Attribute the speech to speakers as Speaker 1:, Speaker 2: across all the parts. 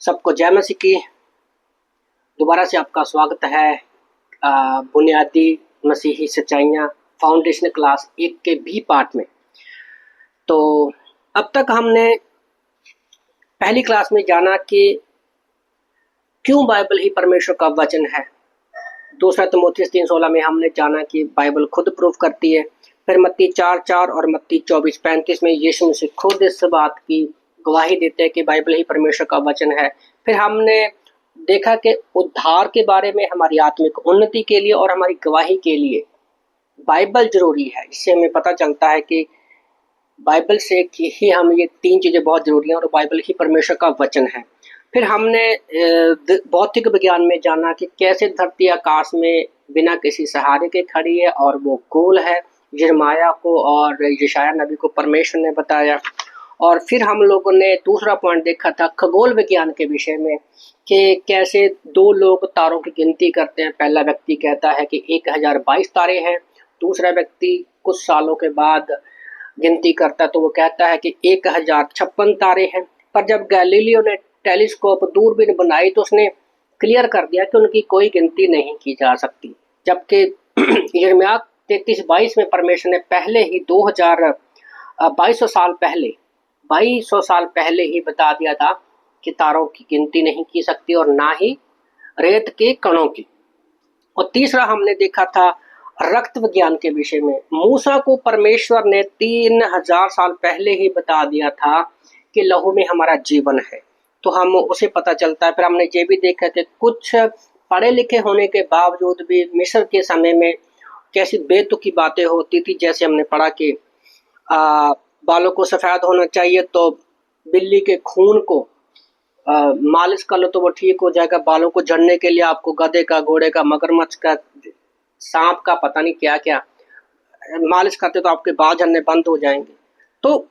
Speaker 1: सबको जय मसीह की। दोबारा से आपका स्वागत है बुनियादी मसीही सच्चाइयाँ फाउंडेशन क्लास 1 के भी पार्ट में। तो अब तक हमने पहली क्लास में जाना कि क्यों बाइबल ही परमेश्वर का वचन है। दूसरा तीमुथियुस 3:16 में हमने जाना कि बाइबल खुद प्रूफ करती है। फिर मत्ती 4:4 और मत्ती 24:35 में यीशु मसीह खुद इस बात की गवाही देते हैं कि बाइबल ही परमेश्वर का वचन है। फिर हमने देखा कि उद्धार के बारे में, हमारी आत्मिक उन्नति के लिए और हमारी गवाही के लिए बाइबल जरूरी है। इससे हमें पता चलता है कि बाइबल से ही हम ये तीन चीज़ें बहुत जरूरी हैं और बाइबल ही परमेश्वर का वचन है। फिर हमने भौतिक विज्ञान में जाना कि कैसे धरती आकाश में बिना किसी सहारे के खड़ी है और वो गोल है। यिर्मयाह को और यशायाह नबी को परमेश्वर ने बताया। और फिर हम लोगों ने दूसरा पॉइंट देखा था खगोल विज्ञान के विषय में कि कैसे दो लोग तारों की गिनती करते हैं। पहला व्यक्ति कहता है कि 1022 तारे हैं, दूसरा व्यक्ति कुछ सालों के बाद गिनती करता है तो वो कहता है कि 1056 तारे हैं। पर जब गैलीलियो ने टेलीस्कोप दूरबीन बनाई तो उसने क्लियर कर दिया कि उनकी कोई गिनती नहीं की जा सकती। जबकि यिर्मयाह 33:22 में परमेश्वर ने पहले ही 2200 साल पहले ही बता दिया था कि तारों की गिनती नहीं की सकती और ना ही रेत के कणों की। और तीसरा हमने देखा था रक्त विज्ञान के विषय में। मूसा को परमेश्वर ने 3000 साल पहले ही बता दिया था कि लहू में हमारा जीवन है, तो हम उसे पता चलता है। फिर हमने ये भी देखा कि कुछ पढ़े लिखे होने के बावजूद भी मिस्र के समय में कैसी बेतुकी बातें होती थी। जैसे हमने पढ़ा कि बालों को सफ़ेद होना चाहिए तो बिल्ली के खून को मालिश कर लो तो वो ठीक हो जाएगा। बालों को झड़ने के लिए आपको गधे का, घोड़े का, मगरमच्छ का, सांप का, पता नहीं क्या क्या मालिश करते तो आपके बाल झड़ने बंद हो जाएंगे। तो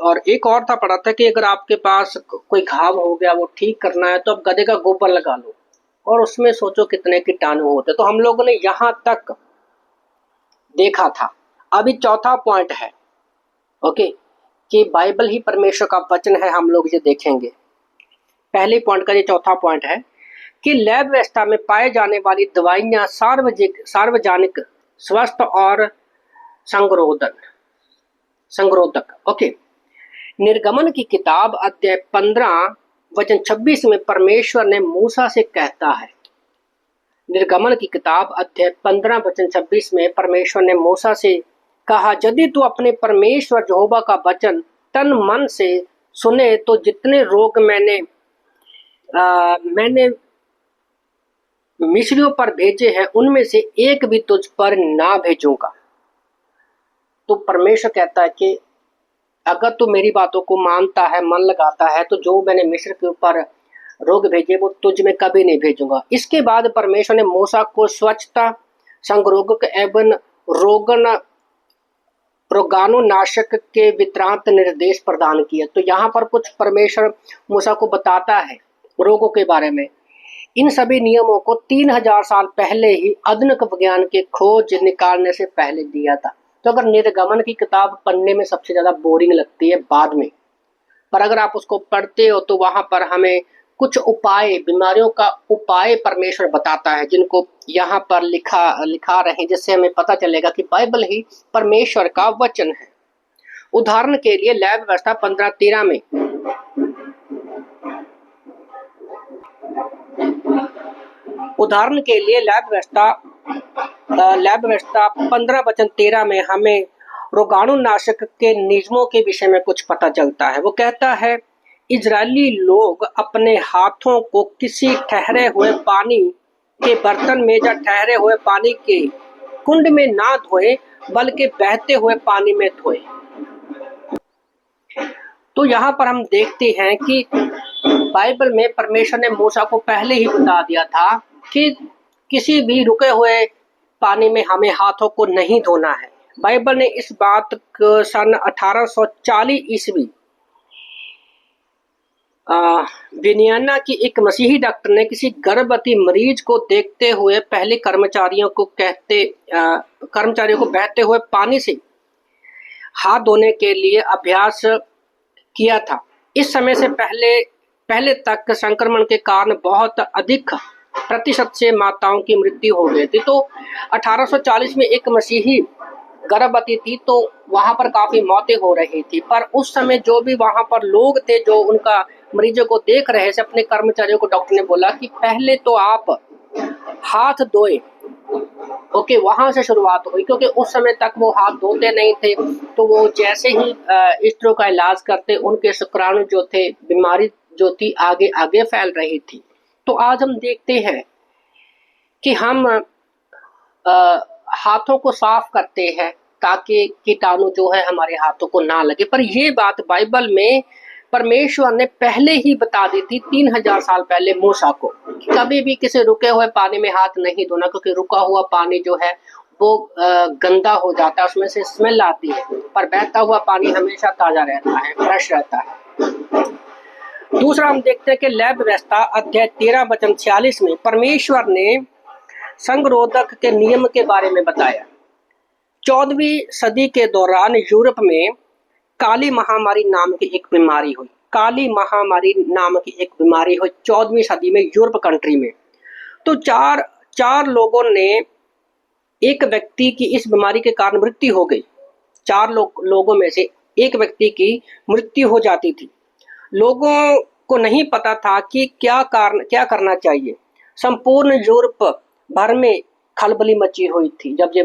Speaker 1: और एक और था पढ़ा था कि अगर आपके पास कोई घाव हो गया वो ठीक करना है तो आप गधे का गोबर लगा लो और उसमें सोचो कितने कीटाणु होते। तो हम लोगों ने यहाँ तक देखा था। अभी चौथा पॉइंट है ओके कि बाइबल ही परमेश्वर का वचन है। हम लोग ये देखेंगे। पहले पॉइंट का ये चौथा पॉइंट है कि लैब व्यवस्था में पाए जाने वाली दवाइयाँ सार्वजनिक स्वास्थ्य और संगरोधक। ओके, निर्गमन की किताब अध्याय 15 वचन 26 में परमेश्वर ने मूसा से कहता है। निर्गमन की किताब अध्याय 15 वचन 26 में परमेश्वर ने मूसा से कहा, यदि तू अपने परमेश्वर यहोवा का वचन तन मन से सुने तो जितने रोग मैंने मिस्रियों पर भेजे हैं उनमें से एक भी तुझ पर ना भेजूंगा। तो परमेश्वर कहता है कि अगर तू मेरी बातों को मानता है, मन लगाता है, तो जो मैंने मिस्र के ऊपर रोग भेजे वो तुझ में कभी नहीं भेजूंगा। इसके बाद परमेश्वर ने मूसा को स्वच्छता, संगरोधक एवं रोगाणुनाशक के वितरांत निर्देश प्रदान किए। तो यहाँ पर कुछ परमेश्वर मूसा को बताता है रोगों के बारे में। इन सभी नियमों को 3000 साल पहले ही आधुनिक विज्ञान के खोज निकालने से पहले दिया था। तो अगर निर्गमन की किताब पढ़ने में सबसे ज़्यादा बोरिंग लगती है बाद में, पर अगर आप उसको पढ़ते हो तो वहाँ पर हमें कुछ उपाय, बीमारियों का उपाय परमेश्वर बताता है जिनको यहाँ पर लिखा रहे हैं, जिससे हमें पता चलेगा कि बाइबल ही परमेश्वर का वचन है। उदाहरण के लिए लैब व्यवस्था 15:13 में लैब व्यवस्था 15 वचन 13 में हमें रोगाणुनाशक के नियमों के विषय में कुछ पता चलता है। वो कहता है, इजरायली लोग अपने हाथों को किसी ठहरे हुए पानी के बर्तन में या ठहरे हुए पानी के कुंड में ना धोए बल्कि बहते हुए पानी में धोए। तो यहाँ पर हम देखते हैं कि बाइबल में परमेश्वर ने मूसा को पहले ही बता दिया था कि किसी भी रुके हुए पानी में हमें हाथों को नहीं धोना है। बाइबल ने इस बात को सन 1840 ईस्वी विनियाना की एक मसीही डॉक्टर ने किसी गर्भवती मरीज को देखते हुए पहले कर्मचारियों को बहते हुए पानी से हाथ धोने के लिए अभ्यास किया था। इस समय से पहले पहले तक संक्रमण के कारण बहुत अधिक प्रतिशत से माताओं की मृत्यु हो गई थी। तो 1840 में एक मसीही गर्भवती थी, तो वहां पर काफी मौतें हो रही थी। पर उस समय जो भी वहां पर लोग थे जो उनका मरीजों को देख रहे थे, अपने कर्मचारियों को डॉक्टर ने बोला कि पहले तो आप हाथ धोए। ओके, वहां से शुरुआत हुई, क्योंकि उस समय तक वो हाथ धोते नहीं थे। तो वो जैसे ही इस तरह का इलाज करते, उनके शुक्राणु जो थे, बीमारी जो थी आगे आगे फैल रही थी। तो आज हम देखते हैं कि हम हाथों को साफ करते हैं ताकि कीटाणु जो है हमारे हाथों को ना लगे। पर ये बात बाइबल में परमेश्वर ने पहले ही बता दी थी 3000 साल पहले मूसा को, कभी भी किसी रुके हुए पानी में हाथ नहीं धोना, क्योंकि रुका हुआ पानी जो है वो गंदा हो जाता है, उसमें से स्मेल आती है। पर बहता हुआ पानी हमेशा ताजा रहता है, फ्रेश रहता है। दूसरा हम देखते हैं कि लेवी व्यवस्था अध्याय 13 वचन 46 में परमेश्वर ने संगरोधक के नियम के बारे में बताया। 14वीं सदी के दौरान यूरोप में काली महामारी नाम की एक बीमारी हुई। काली महामारी नाम की एक बीमारी हुई 14वीं सदी में यूरोप कंट्री में। तो चार लोगों ने, एक व्यक्ति की इस बीमारी के कारण मृत्यु हो गई। 4 लोगों में से एक व्यक्ति की मृत्यु हो जाती थी। लोगों को नहीं पता था कि क्या करना चाहिए। संपूर्ण यूरोप भर में खलबली मची हुई थी। जब ये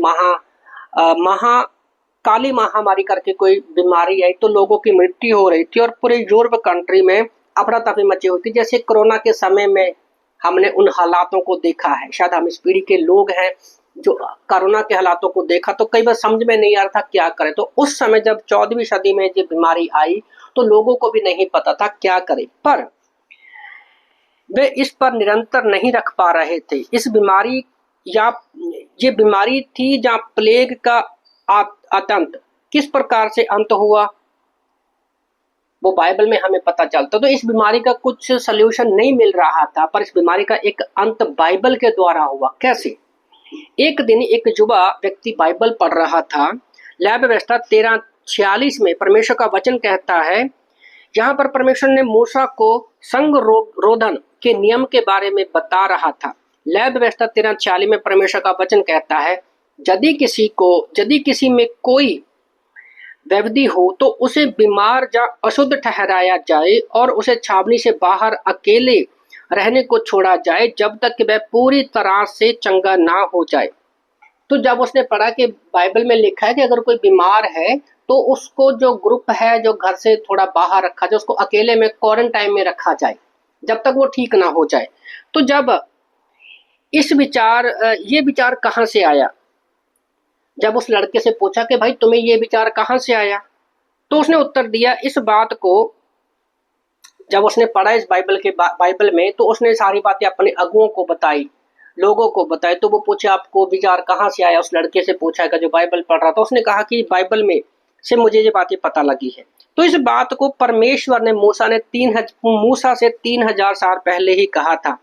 Speaker 1: काली महामारी करके कोई बीमारी आई तो लोगों की मृत्यु हो रही थी और पूरे यूरोप कंट्री में अफरा तफरी मची हुई थी। जैसे कोरोना के समय में हमने उन हालातों को देखा है। शायद हम इस पीढ़ी के लोग हैं जो कोरोना के हालातों को देखा, तो कई बार समझ में नहीं आ रहा था क्या करें। तो उस समय जब 14वीं सदी में ये बीमारी आई तो लोगों को भी नहीं पता था क्या करें, पर वे इस पर निरंतर नहीं रख पा रहे थे। इस बीमारी या ये बीमारी थी जहाँ प्लेग का आतंक किस प्रकार से अंत हुआ वो बाइबल में हमें पता चलता। तो इस बीमारी का कुछ सल्यूशन नहीं मिल रहा था, पर इस बीमारी का एक अंत बाइबल के द्वारा हुआ। कैसे? एक दिन एक युवा व्यक्ति बाइबल पढ़ रहा था। लेवी व्यवस्था 13:46 में परमेश्वर का वचन कहता है, यहाँ पर परमेश्वर ने मूसा को संगरोधन के नियम के बारे में बता रहा था। लेवी व्यवस्था 13:46 में परमेश्वर का वचन कहता है, यदि किसी में कोई व्यवधि हो तो उसे बीमार या अशुद्ध ठहराया जाए और उसे छावनी से बाहर अकेले रहने को छोड़ा जाए जब तक कि वह पूरी तरह से चंगा ना हो जाए। तो जब उसने पढ़ा कि बाइबल में लिखा है कि अगर कोई बीमार है तो उसको जो ग्रुप है जो घर से थोड़ा बाहर रखा जाए, उसको अकेले में क्वारंटाइन में रखा जाए जब तक वो ठीक ना हो जाए। तो जब ये विचार कहाँ से आया, जब उस लड़के से पूछा कि भाई तुम्हें ये विचार कहाँ से आया, तो उसने उत्तर दिया, इस बात को जब उसने पढ़ा इस बाइबल में तो उसने सारी बातें अपने अगुओं को बताई, लोगों को बताई। तो वो पूछे आपको विचार कहाँ से आया, उस लड़के से पूछा है जो बाइबल पढ़ रहा था। उसने कहा कि बाइबल में से मुझे ये बातें पता लगी है। तो इस बात को परमेश्वर ने मूसा से 3000 साल पहले ही कहा था।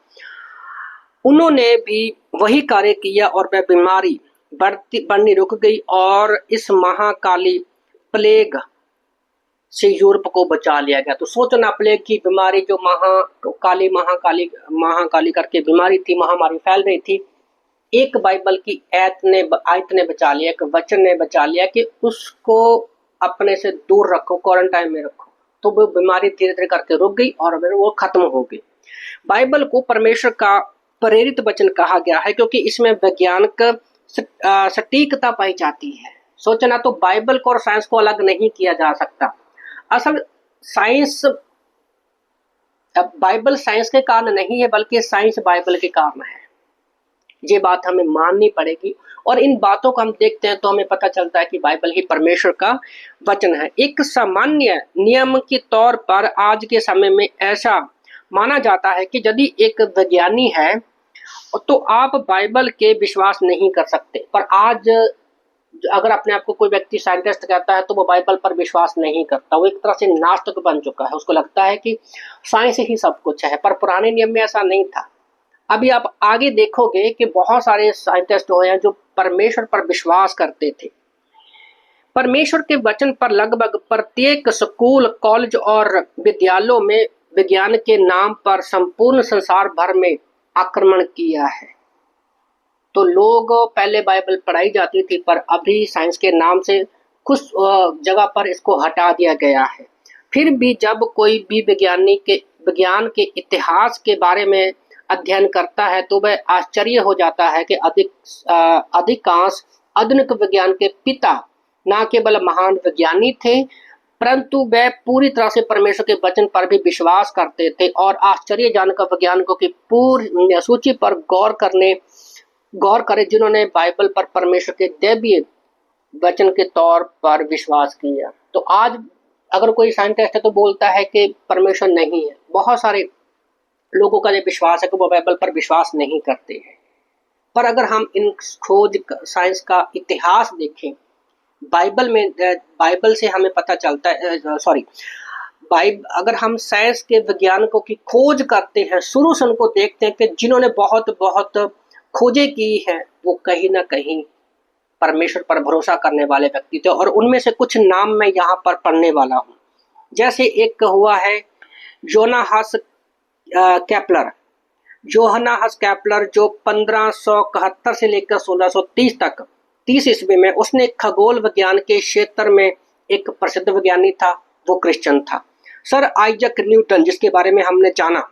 Speaker 1: उन्होंने भी वही कार्य किया और वह बीमारी बढ़नी रुक गई और इस महाकाली प्लेग से यूरोप को बचा लिया गया। तो सोचो ना, प्लेग की बीमारी जो महाकाली करके बीमारी थी, महामारी फैल रही थी, एक बाइबल की आयत ने बचा लिया, एक वचन ने बचा लिया कि उसको अपने से दूर रखो, क्वारंटाइन में रखो। तो वो बीमारी धीरे धीरे करके रुक गई और वो खत्म हो गई। बाइबल को परमेश्वर का प्रेरित वचन कहा गया है क्योंकि इसमें वैज्ञानिक सटीकता पाई जाती है। सोचना, तो बाइबल को और साइंस को अलग नहीं किया जा सकता। असल बाइबल साइंस के कारण नहीं है, बल्कि साइंस बाइबल के कारण है। ये बात हमें माननी पड़ेगी और इन बातों को हम देखते हैं तो हमें पता चलता है कि बाइबल ही परमेश्वर का वचन है। एक सामान्य नियम के तौर पर आज के समय में ऐसा माना जाता है कि यदि एक विज्ञानी है तो आप बाइबल के विश्वास नहीं कर सकते। पर आज अगर अपने आप को कोई व्यक्ति साइंटिस्ट कहता है तो वो बाइबल पर विश्वास नहीं करता, वो एक तरह से नास्तिक बन चुका है। उसको लगता है कि साइंस ही सब कुछ है, पर पुराने नियम में ऐसा नहीं था। अभी आप आगे देखोगे कि बहुत सारे साइंटिस्ट हुए हैं जो परमेश्वर पर विश्वास करते थे। परमेश्वर के वचन पर लगभग प्रत्येक स्कूल, कॉलेज और विद्यालयों में विज्ञान के नाम पर संपूर्ण संसार भर में आक्रमण किया है। तो लोग पहले बाइबल पढ़ाई जाती थी, पर अभी साइंस के नाम से कुछ जगह पर इसको हटा दिया गया है। फिर भी जब कोई भी विज्ञान के इतिहास के बारे में अध्ययन करता है तो वह आश्चर्य हो जाता है कि अधिकांश आधुनिक विज्ञान के पिता न केवल महान विज्ञानी थे, परंतु वह पूरी तरह से परमेश्वर के वचन पर भी विश्वास करते थे और आश्चर्यजनक वैज्ञानिकों की पूरी सूची पर गौर करें जिन्होंने बाइबल पर परमेश्वर के दैवीय वचन के तौर पर विश्वास किया। तो आज अगर कोई साइंटिस्ट है तो बोलता है कि परमेश्वर नहीं है। बहुत सारे लोगों का ये विश्वास है कि वो बाइबल पर विश्वास नहीं करते हैं। पर अगर हम इन खोज साइंस का इतिहास देखें, बाइबल से हमें पता चलता है अगर हम साइंस के वैज्ञानिकों की खोज करते हैं, शुरू से उनको देखते हैं कि जिन्होंने बहुत बहुत खोजें की हैं, वो कहीं ना कहीं परमेश्वर पर भरोसा करने वाले व्यक्ति थे। और उनमें से कुछ नाम मैं यहाँ पर पढ़ने वाला हूँ। जैसे एक हुआ है जोनाहस केपलर। जो 1571 से लेकर 1630 तक 30 ईस्वी में उसने खगोल विज्ञान के क्षेत्र में एक प्रसिद्ध विज्ञानी था, वो क्रिश्चियन था। सर आइजक न्यूटन, जिसके बारे में हमने जाना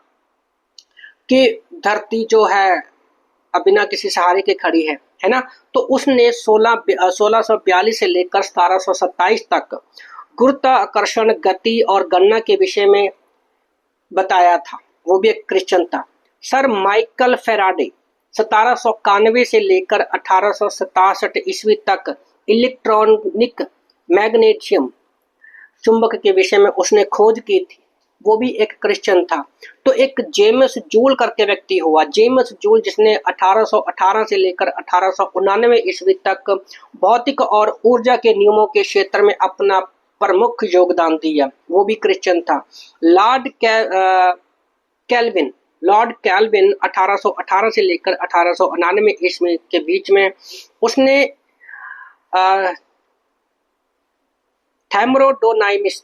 Speaker 1: कि धरती जो है बिना किसी सहारे के खड़ी है ना, तो उसने 1642 से लेकर 1727 तक गुरुत्वाकर्षण, गति और गणना के विषय में बताया था, वो भी एक क्रिश्चियन था। सर माइकल फैराडे 1791 से लेकर 1867 ईस्वी तक इलेक्ट्रॉनिक मैग्नेशियम चुंबक के विषय में उसने खोज की थी, वो भी एक क्रिश्चियन था। तो एक जेम्स जूल करके व्यक्ति हुआ, जेम्स जूल, जिसने 1818 से लेकर 1899 ईस्वी तक भौतिक और ऊर्जा के नियमों के क्षेत्र में अपना प्रमुख योगदान दिया, वो भी क्रिश्चियन था। लॉर्ड कैल्विन 1818 से लेकर 1899 ईस्वी के बीच में उसने थर्मोडायनामिक्स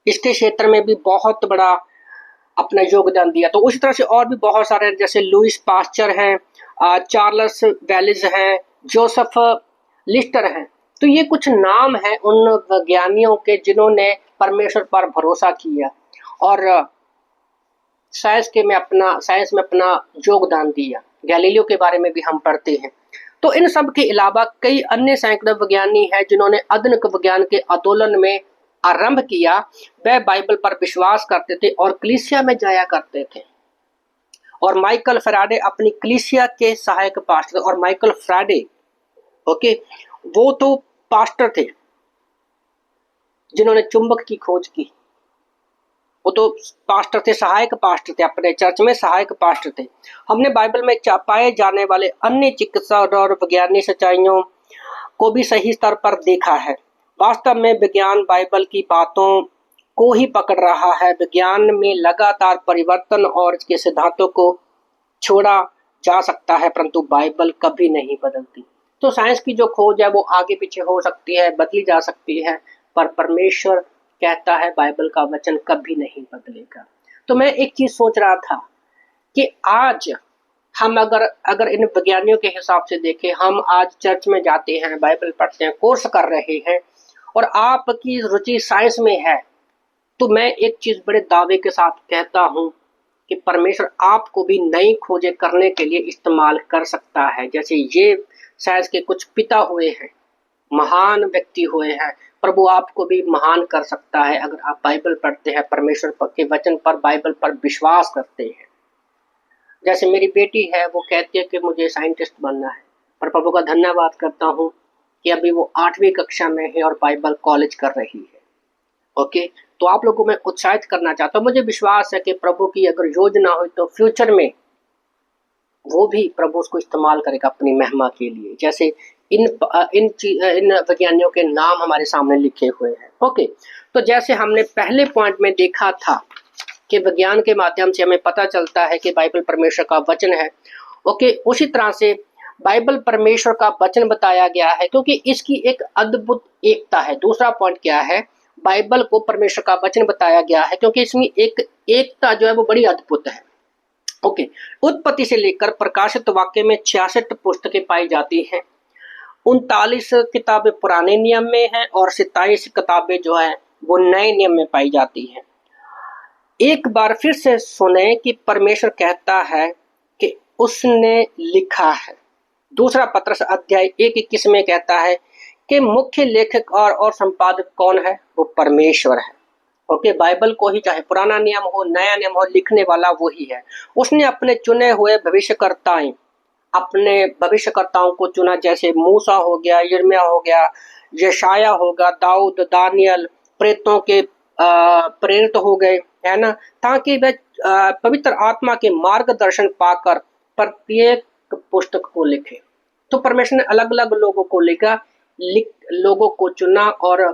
Speaker 1: इसके क्षेत्र में भी बहुत बड़ा अपना योगदान दिया। तो उसी तरह से और भी बहुत सारे, जैसे लुइस पास्चर हैं, चार्ल्स वेलिस हैं, जोसेफ लिस्टर हैं। तो ये कुछ नाम हैं उन वैज्ञानिकों के जिन्होंने परमेश्वर पर भरोसा किया और साइंस में अपना योगदान दिया। गैलीलियो के बारे में भी हम पढ़ते हैं। तो इन सब के अलावा कई अन्य सैकड़ों विज्ञानी हैं जिन्होंने आधुनिक विज्ञान के आंदोलन में आरंभ किया। वह बाइबल पर विश्वास करते थे और कलीसिया में जाया करते थे। और माइकल फैराडे अपनी कलीसिया के सहायक पास्टर, और माइकल फैराडे वो तो पास्टर थे जिन्होंने चुंबक की खोज की, वो तो पास्टर थे, सहायक पास्टर थे, अपने चर्च में सहायक पास्टर थे। हमने बाइबल में पाए जाने वाले अन्य चिकित्सा और वैज्ञानिक सच्चाइयों को भी सही स्तर पर देखा है। वास्तव में विज्ञान बाइबल की बातों को ही पकड़ रहा है। विज्ञान में लगातार परिवर्तन और इसके सिद्धांतों को छोड़ा जा सकता है, परंतु बाइबल कभी नहीं बदलती। तो साइंस की जो खोज है वो आगे पीछे हो सकती है, बदली जा सकती है, पर परमेश्वर कहता है बाइबल का वचन कभी नहीं बदलेगा। तो मैं एक चीज सोच रहा था कि आज हम अगर इन विज्ञानियों के हिसाब से देखें, हम आज चर्च में जाते हैं, बाइबल पढ़ते हैं, कोर्स कर रहे हैं और आपकी रुचि साइंस में है, तो मैं एक चीज बड़े दावे के साथ कहता हूं कि परमेश्वर आपको भी नई खोजें करने के लिए इस्तेमाल कर सकता है। जैसे ये साइंस के कुछ पिता हुए हैं, महान व्यक्ति हुए हैं, प्रभु आपको भी महान कर सकता है अगर आप बाइबल पढ़ते हैं, परमेश्वर के वचन पर, बाइबल पर विश्वास करते हैं। जैसे मेरी बेटी है, वो कहती है कि मुझे साइंटिस्ट बनना है, पर प्रभु का धन्यवाद करता हूँ कि अभी वो 8वीं कक्षा में है और बाइबल कॉलेज कर रही है। तो आप लोगों को मैं उत्साहित करना चाहता हूँ। मुझे विश्वास है कि प्रभु की अगर योजना हो तो फ्यूचर में वो भी प्रभु उसको इस्तेमाल करेगा अपनी महिमा के लिए। जैसे इन वैज्ञानिकों के नाम हमारे सामने लिखे हुए हैं। तो जैसे हमने पहले पॉइंट में देखा था कि विज्ञान के माध्यम से हमें पता चलता है कि बाइबल परमेश्वर का वचन है। उसी तरह से बाइबल परमेश्वर का वचन बताया गया है क्योंकि इसकी एक अद्भुत एकता है। दूसरा पॉइंट क्या है? बाइबल को परमेश्वर का वचन बताया गया है, क्योंकि इसमें एक एकता जो है वो बड़ी अद्भुत है। ओके, उत्पत्ति से लेकर प्रकाशित वाक्य में 66 पुस्तकें पाई जाती हैं। 39 किताबें पुराने नियम में हैं और 27 किताबें जो है वो नए नियम में पाई जाती हैं। एक बार फिर से सुने कि परमेश्वर कहता है कि उसने लिखा है। दूसरा पत्रस अध्याय 1:21 में कहता है कि मुख्य लेखक और संपादक कौन है? वो परमेश्वर है। ओके, बाइबल को ही चाहे पुराना नियम हो नया नियम हो, लिखने वाला वो ही है। उसने अपने चुने हुए अपने भविष्यकर्ताओं को चुना, जैसे मूसा हो गया, यिर्मयाह हो गया, यशाया होगा, दाऊद, दानियल, प्रेरितों के प्रेरित हो गए, है ना, ताकि वे पवित्र आत्मा के मार्गदर्शन पाकर प्रत्येक पुस्तक को लिखे। तो परमेश्वर ने अलग अलग लोगों को लोगों को चुना और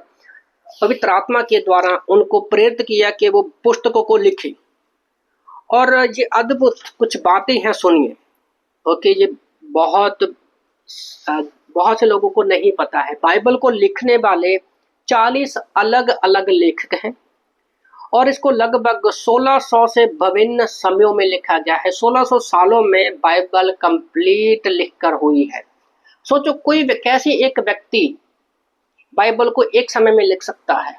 Speaker 1: पवित्र आत्मा के द्वारा उनको प्रेरित किया कि वो पुस्तकों को लिखें। और ये अद्भुत कुछ बातें हैं, सुनिए। ओके, ये बहुत से लोगों को नहीं पता है। बाइबल को लिखने वाले 40 अलग अलग लेखक हैं और इसको लगभग 1600 से विभिन्न समयों में लिखा गया है। 1600 सालों में बाइबल कंप्लीट लिखकर हुई है। सोचो, कैसे एक व्यक्ति बाइबल को एक समय में लिख सकता है?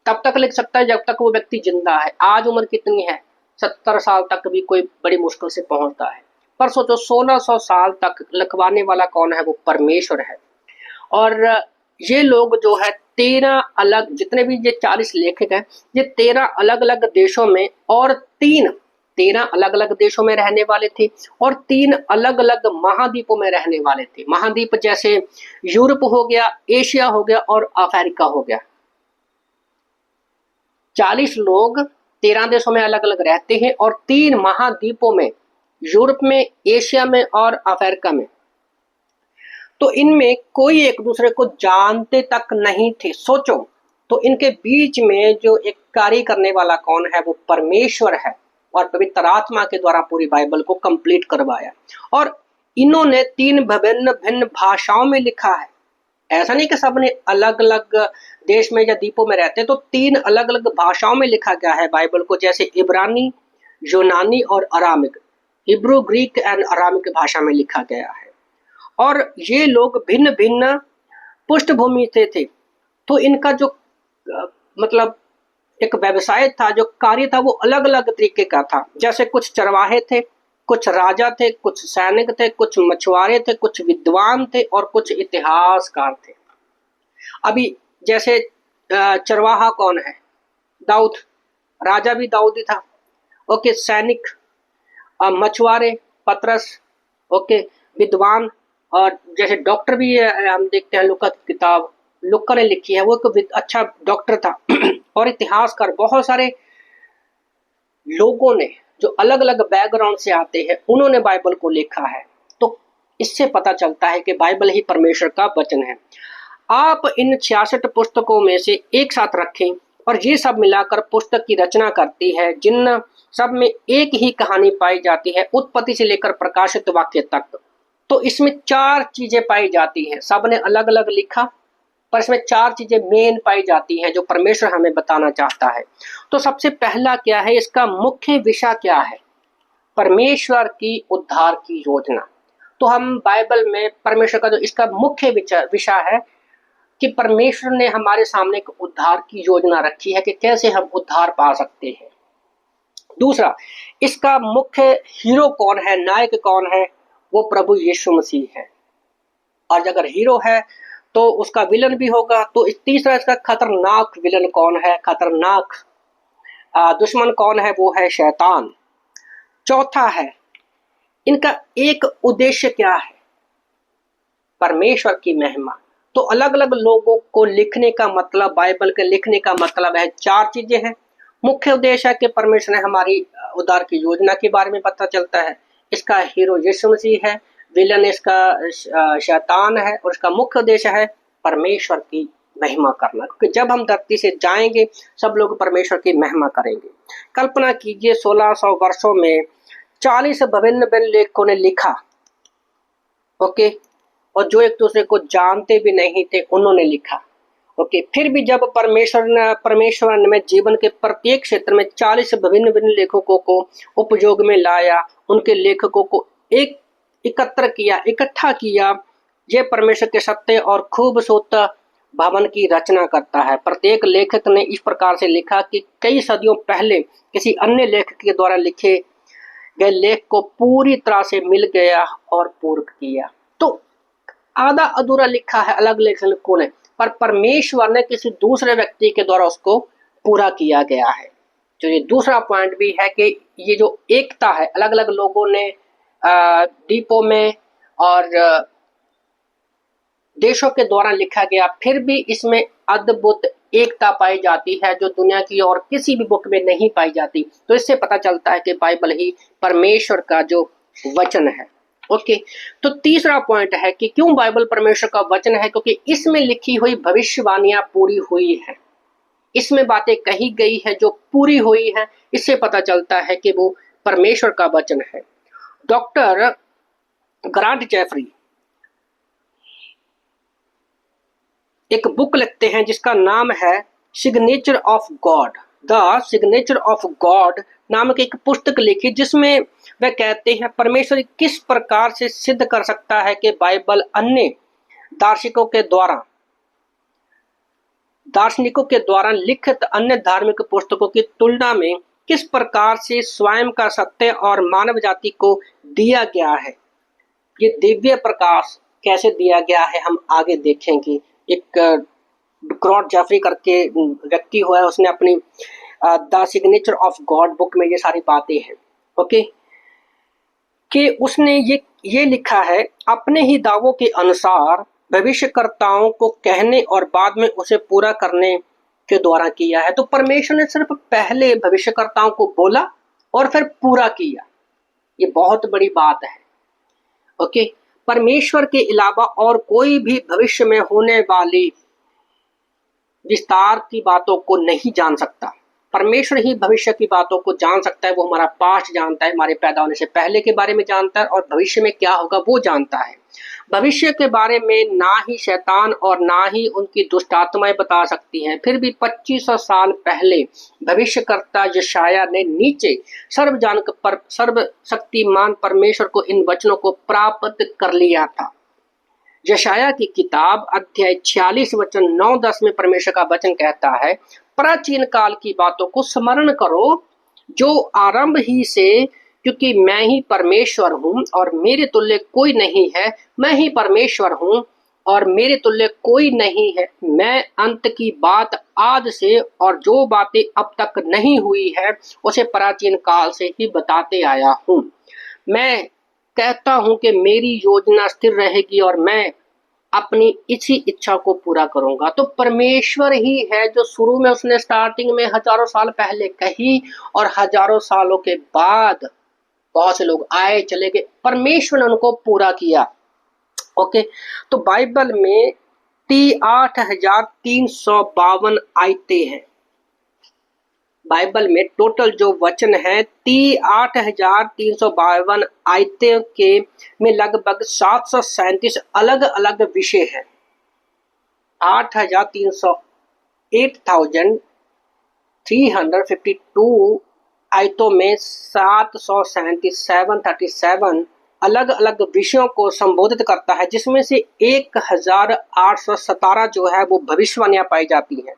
Speaker 1: तब तक लिख सकता है जब तक वो व्यक्ति जिंदा है। आज उम्र कितनी है? 70 साल तक भी कोई बड़ी मुश्किल से पहुंचता है। पर सोचो, 1600 साल तक लिखवाने वाला कौन है? वो परमेश्वर है। और ये लोग जो है 13 अलग, जितने भी ये 40 लेखक हैं, ये 13 अलग अलग देशों में और 13 अलग अलग देशों में रहने वाले थे और 3 अलग अलग महाद्वीपों में रहने वाले थे। महाद्वीप जैसे यूरोप हो गया, एशिया हो गया और अफ्रीका हो गया। 40 लोग 13 देशों में अलग अलग रहते हैं और 3 महाद्वीपों में, यूरोप में, एशिया में और अफ्रीका में। तो इनमें कोई एक दूसरे को जानते तक नहीं थे। सोचो, तो इनके बीच में जो एक कार्य करने वाला कौन है? वो परमेश्वर है और पवित्र आत्मा के द्वारा पूरी बाइबल को कंप्लीट करवाया। और इन्होंने 3 भिन्न भाषाओं में लिखा है। ऐसा नहीं कि सबने अलग अलग देश में या द्वीपों में रहते, तो 3 अलग अलग भाषाओं में लिखा गया है बाइबल को, जैसे इब्रानी, यूनानी और Aramaic. Hebrew, Greek and Aramaic भाषा में लिखा गया है। और ये लोग भिन्न भिन्न पृष्ठभूमि से थे। तो इनका जो मतलब एक व्यवसाय था, जो कार्य था, वो अलग अलग तरीके का था। जैसे कुछ चरवाहे थे, कुछ राजा थे, कुछ सैनिक थे, कुछ मछुआरे थे, कुछ विद्वान थे और कुछ इतिहासकार थे। अभी जैसे चरवाहा कौन है? दाऊद, राजा भी दाऊद ही था। ओके, सैनिक, मछुआरे पतरस, ओके, विद्वान, और जैसे डॉक्टर भी हम देखते हैं, लुका की किताब लुका ने लिखी है, वो एक अच्छा डॉक्टर था। और इतिहासकार, बहुत सारे लोगों ने जो अलग अलग बैकग्राउंड से आते हैं, उन्होंने बाइबल को लिखा है। तो इससे पता चलता है कि बाइबल ही परमेश्वर का वचन है। आप इन 66 पुस्तकों में से एक साथ रखें और ये सब मिलाकर पुस्तक की रचना करती है, जिन सब में एक ही कहानी पाई जाती है, उत्पत्ति से लेकर प्रकाशित वाक्य तक। तो इसमें 4 चीजें पाई जाती हैं। सब ने अलग अलग लिखा, पर इसमें 4 चीजें मेन पाई जाती हैं जो परमेश्वर हमें बताना चाहता है। तो सबसे पहला क्या है? इसका मुख्य विषय क्या है? परमेश्वर की उद्धार की योजना। तो हम बाइबल में परमेश्वर का जो इसका मुख्य विषय है कि परमेश्वर ने हमारे सामने एक उद्धार की योजना रखी है कि कैसे हम उद्धार पा सकते हैं। दूसरा, इसका मुख्य हीरो कौन है, नायक कौन है? वो प्रभु यीशु मसीह है। और अगर हीरो है तो उसका विलन भी होगा। तो तीसरा, इसका खतरनाक विलन कौन है, खतरनाक दुश्मन कौन है? वो है शैतान। चौथा है, इनका एक उद्देश्य क्या है? परमेश्वर की महिमा। तो अलग अलग लोगों को लिखने का मतलब, बाइबल के लिखने का मतलब है 4 चीजें हैं। मुख्य उद्देश्य है कि परमेश्वर ने हमारी उद्धार की योजना के बारे में पता चलता है। इसका हीरो यीशु मसीह है, विलन इसका शैतान है, और इसका मुख्य उद्देश्य है परमेश्वर की महिमा करना, क्योंकि जब हम धरती से जाएंगे सब लोग परमेश्वर की महिमा करेंगे। कल्पना कीजिए, 1600 वर्षों में 40 विभिन्न लेखकों ने लिखा, ओके, और जो एक दूसरे को जानते भी नहीं थे उन्होंने लिखा। ओके, फिर भी जब परमेश्वर ने जीवन के प्रत्येक क्षेत्र में 40 विभिन्न विभिन्न लेखकों को उपयोग में लाया, उनके लेखकों को एकत्र किया, इकट्ठा किया, ये परमेश्वर के सत्य और खूबसूरत भवन की रचना करता है। प्रत्येक लेखक ने इस प्रकार से लिखा कि कई सदियों पहले किसी अन्य लेखक के द्वारा लिखे गए लेख को पूरी तरह से मिल गया और पूर्ण किया। तो आधा अधूरा लिखा है अलग लेखकों ने, पर परमेश्वर ने किसी दूसरे व्यक्ति के द्वारा उसको पूरा किया गया है। जो ये दूसरा पॉइंट भी है कि ये जो एकता है, अलग अलग लोगों ने द्वीपों में और देशों के द्वारा लिखा गया, फिर भी इसमें अद्भुत एकता पाई जाती है जो दुनिया की और किसी भी बुक में नहीं पाई जाती। तो इससे पता चलता है कि बाइबल ही परमेश्वर का जो वचन है। ओके, तो तीसरा पॉइंट है कि क्यों बाइबल परमेश्वर का वचन है, क्योंकि इसमें लिखी हुई भविष्यवाणियां पूरी हुई है, इसमें बातें कही गई है जो पूरी हुई है। इससे पता चलता है कि वो परमेश्वर का वचन है। डॉक्टर ग्रांट जेफरी एक बुक लिखते हैं जिसका नाम है signature of God, the signature of God नामक एक पुस्तक लिखी, जिसमें वह कहते हैं परमेश्वर किस प्रकार से सिद्ध कर सकता है कि बाइबल अन्य दार्शनिकों के द्वारा लिखित अन्य धार्मिक पुस्तकों की तुलना में किस प्रकार से स्वयं का सत्य और मानव जाति को दिया गया है। ये दिव्य प्रकाश कैसे दिया गया है हम आगे देखेंगे। एक ग्रॉट जेफरी करके व्यक्ति हुआ है, उसने अपनी the signature of God book में ये सारी बातें हैं। ओके, कि उसने ये लिखा है, अपने ही दावों के अनुसार भविष्यकर्ताओं को कहने और बाद में उसे पूरा करने के द्वारा किया है। तो परमेश्वर ने सिर्फ पहले भविष्यकर्ताओं को बोला और फिर पूरा किया, ये बहुत बड़ी बात है। ओके, परमेश्वर के अलावा और कोई भी भविष्य में होने वाली विस्तार की बातों को नहीं जान सकता। परमेश्वर ही भविष्य की बातों को जान सकता है। वो हमारा पास्ट जानता है, हमारे पैदा होने से पहले के बारे में जानता है, और भविष्य में क्या होगा वो जानता है। भविष्य के बारे में ना ही शैतान और ना ही उनकी दुष्ट आत्माएं बता सकती हैं। फिर भी 2500 साल पहले भविष्यकर्ता यशाया ने नीचे सर्वशक्तिमान परमेश्वर को इन वचनों को प्राप्त कर लिया था। यशाया की किताब अध्याय 46 वचन 9-10 में परमेश्वर का वचन कहता है, प्राचीन काल की बातों को स्मरण करो जो आरंभ ही से, क्योंकि मैं ही परमेश्वर हूँ और मेरे तुल्य कोई नहीं है। मैं ही परमेश्वर हूँ और मेरे तुल्य कोई नहीं है। मैं अंत की बात आदि से और जो बातें अब तक नहीं हुई है उसे प्राचीन काल से ही बताते आया हूँ। मैं कहता हूँ कि मेरी योजना स्थिर रहेगी और मैं अपनी इसी इच्छा को पूरा करूंगा। तो परमेश्वर ही है जो शुरू में उसने स्टार्टिंग में हजारों साल पहले कही, और हजारों सालों के बाद बहुत से लोग आए चले गए, परमेश्वर ने उनको पूरा किया। ओके, तो बाइबल में 8352 आयतें हैं। बाइबल में टोटल जो वचन है 8352 आयतें के में लगभग 737 अलग अलग विषय हैं। 8352 आयतों में 737 अलग अलग विषयों को संबोधित करता है, जिसमें से 1817 जो है वो भविष्यवाणियां पाई जाती हैं।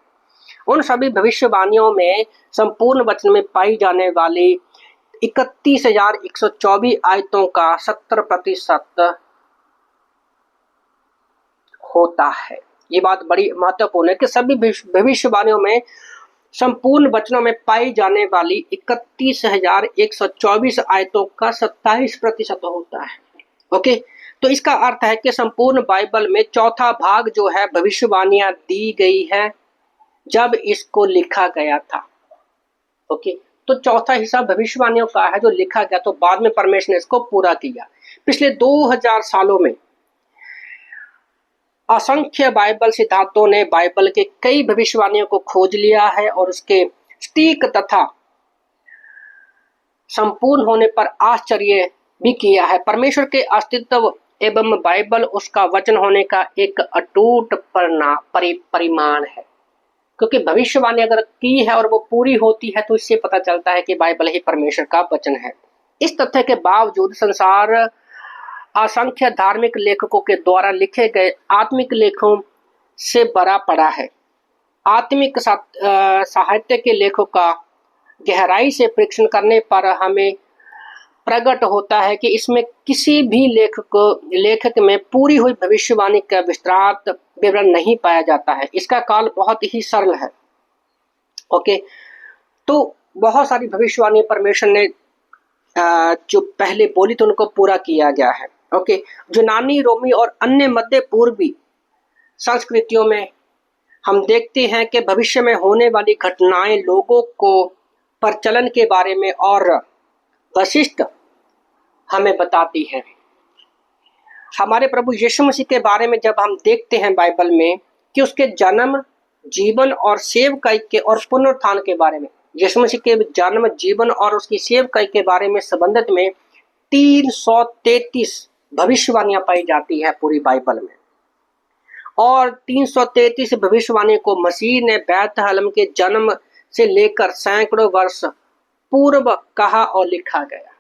Speaker 1: उन सभी भविष्यवाणियों में संपूर्ण वचन में पाई जाने वाली 31,124 आयतों का 70% होता है। ये बात बड़ी महत्वपूर्ण है कि सभी भविष्यवाणियों में संपूर्ण वचनों में पाई जाने वाली 31,124 आयतों का 27% होता है। ओके, तो इसका अर्थ है कि संपूर्ण बाइबल में चौथा भाग जो है भविष्यवाणियां दी गई है जब इसको लिखा गया था। ओके, तो चौथा हिस्सा भविष्यवाणियों का है जो लिखा गया, तो बाद में परमेश्वर ने इसको पूरा किया। पिछले 2000 सालों में असंख्य बाइबल सिद्धांतों ने बाइबल के कई भविष्यवाणियों को खोज लिया है और उसके सटीक तथा संपूर्ण होने पर आश्चर्य भी किया है। परमेश्वर के अस्तित्व एवं बाइबल उसका वचन होने का एक अटूट परिमाण है। क्योंकि भविष्यवाणी अगर की है और वो पूरी होती है तो इससे पता चलता है कि बाइबल ही परमेश्वर का वचन है। इस तथ्य के बावजूद संसार असंख्य धार्मिक लेखकों के द्वारा लिखे गए आत्मिक लेखों से भरा पड़ा है। आत्मिक साहित्य के लेखों का गहराई से परीक्षण करने पर हमें प्रकट होता है कि इसमें किसी भी लेखक में पूरी हुई भविष्यवाणी का विस्तृत विवरण नहीं पाया जाता है। इसका काल बहुत ही सरल है। ओके, तो बहुत सारी भविष्यवाणी परमेश्वर ने जो पहले बोली तो उनको पूरा किया गया है। ओके, यूनानी, रोमी और अन्य मध्य पूर्वी संस्कृतियों में हम देखते हैं कि भविष्य में होने वाली घटनाएं लोगों को प्रचलन के बारे में और वशिष्ठ हमें बताती है। हमारे प्रभु यीशु मसीह के बारे में जब हम देखते हैं बाइबल में कि उसके जन्म, जीवन और सेवकाई के और पुनरुत्थान के बारे में, यीशु मसीह के जन्म, जीवन और उसकी सेवकाई के बारे में संबंधित में 333 भविष्यवाणियां पाई जाती है पूरी बाइबल में। और 333 भविष्यवाणी को मसीह ने बैतलहम के जन्म से लेकर सैकड़ों वर्ष पूर्व कहा और लिखा गया।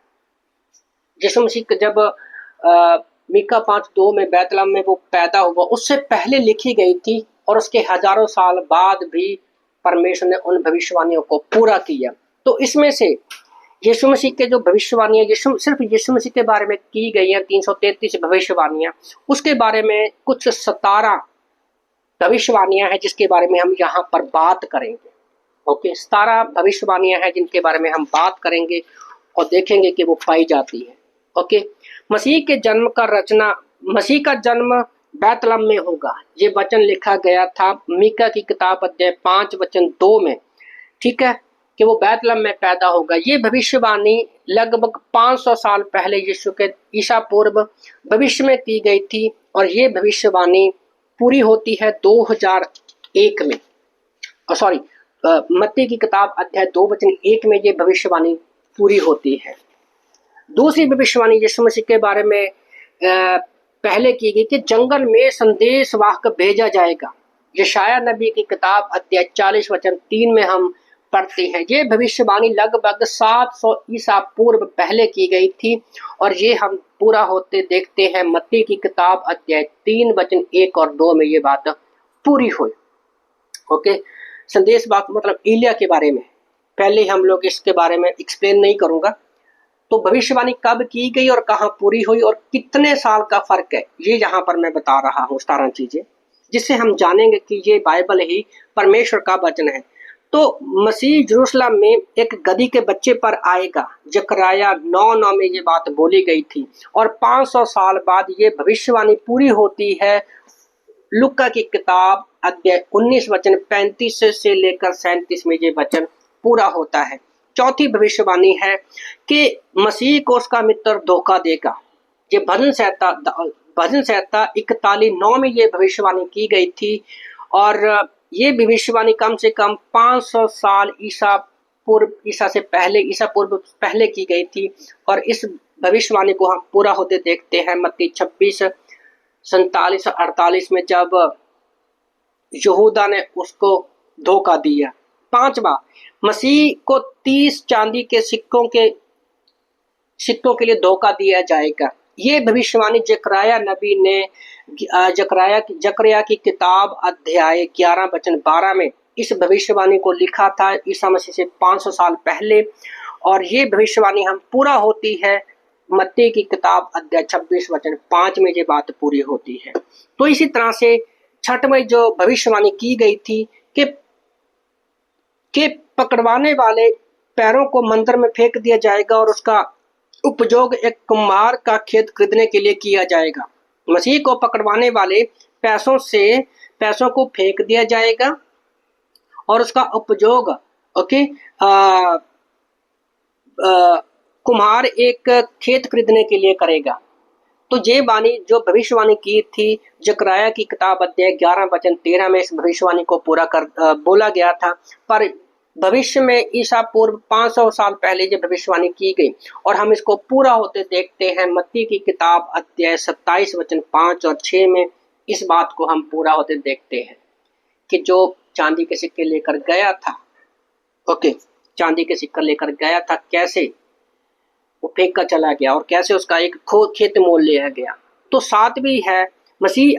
Speaker 1: यीशु मसीह जब मीका 5:2 में बैतलहम में वो पैदा हुआ, उससे पहले लिखी गई थी और उसके हजारों साल बाद भी परमेश्वर ने उन भविष्यवाणियों को पूरा किया। तो इसमें से यीशु मसीह के जो भविष्यवाणियां सिर्फ यीशु मसीह के बारे में की गई हैं, 333 भविष्यवाणियां, उसके बारे में कुछ 17 भविष्यवाणियां हैं जिसके बारे में हम यहाँ पर बात करेंगे। ओके, 17 भविष्यवाणियां हैं जिनके बारे में हम बात करेंगे और देखेंगे कि वो पाई जाती है। ओके, मसीह का जन्म बैतलहम में होगा, ये वचन लिखा गया था मीका की किताब अध्याय 5 वचन 2 में। ठीक है, कि वो बैतलहम में पैदा होगा। ये भविष्यवाणी लगभग 500 साल पहले ईसा पूर्व भविष्य में की गई थी और ये भविष्यवाणी पूरी होती है 2001 में। मत्ती की किताब अध्याय 2 वचन 1 में ये भविष्यवाणी पूरी होती है। दूसरी भविष्यवाणी यीशु मसीह के बारे में पहले की गई कि जंगल में संदेशवाहक भेजा जाएगा। यशायाह नबी की किताब अध्याय 40 वचन 3 में हम पढ़ते हैं। ये भविष्यवाणी लगभग 700 ईसा पूर्व पहले की गई थी और ये हम पूरा होते देखते हैं मत्ती की किताब अध्याय 3 वचन 1 और 2 में ये बात पूरी हुई। ओके, संदेशवाहक मतलब एलिया के बारे में पहले हम लोग इसके बारे में एक्सप्लेन नहीं करूंगा। तो भविष्यवाणी कब की गई और कहाँ पूरी हुई और कितने साल का फर्क है, ये यहाँ पर मैं बता रहा हूँ 17 चीजें, जिससे हम जानेंगे कि ये बाइबल ही परमेश्वर का वचन है। तो मसीह यरूशलेम में एक गधी के बच्चे पर आएगा, जकरिया 9:9 में ये बात बोली गई थी और 500 साल बाद ये भविष्यवाणी पूरी होती है। लुका की किताब अध्याय 19 वचन 35 से लेकर 37 में ये वचन पूरा होता है। चौथी भविष्यवाणी है कि मसीह को उसका मित्र धोखा देगा। ये भजन संहिता 41:9 में ये भविष्यवाणी की गई थी और ये भविष्यवाणी कम से कम 500 साल ईसा पूर्व पहले की गई थी और इस भविष्यवाणी को हम पूरा होते देखते हैं मत्ती 26:47-48 में, जब यहूदा ने उसको धोखा दिया। 5वां, मसीह को 30 चांदी के सिक्कों के लिए धोखा दिया जाएगा। ये भविष्यवाणी जकरिया नबी ने जकरिया की किताब अध्याय 11 वचन 12 में इस भविष्यवाणी को लिखा था ईसा मसीह से 500 साल पहले और ये भविष्यवाणी हम पूरा होती है मत्ती की किताब अध्याय 26 वचन 5 में ये बात पूरी होती है। तो इसी तरह से 6वें जो भविष्यवाणी की गई थी कि पकड़वाने वाले पैरों को मंदिर में फेंक दिया जाएगा और उसका उपयोग एक कुम्हार का खेत खरीदने के लिए किया जाएगा। मसीह को पकड़वाने वाले पैसों को फेंक दिया जाएगा और उसका उपयोग कुम्हार एक खेत खरीदने के लिए करेगा। तो ये वाणी जो भविष्यवाणी की थी जकरिया की किताब अध्याय 11 वचन 13 में इस भविष्यवाणी को पूरा कर बोला गया था। पर भविष्य में ईसा पूर्व 500 साल पहले जो भविष्यवाणी की गई और हम इसको पूरा होते देखते हैं मत्ती की किताब अध्याय 27 वचन 5 और 6 में। इस बात को हम पूरा होते देखते हैं कि जो चांदी के सिक्के लेकर गया था, चांदी के सिक्का लेकर गया था, कैसे वो फेंक कर चला गया और कैसे उसका एक खेत मोल लिया गया। तो साथ भी है मसीह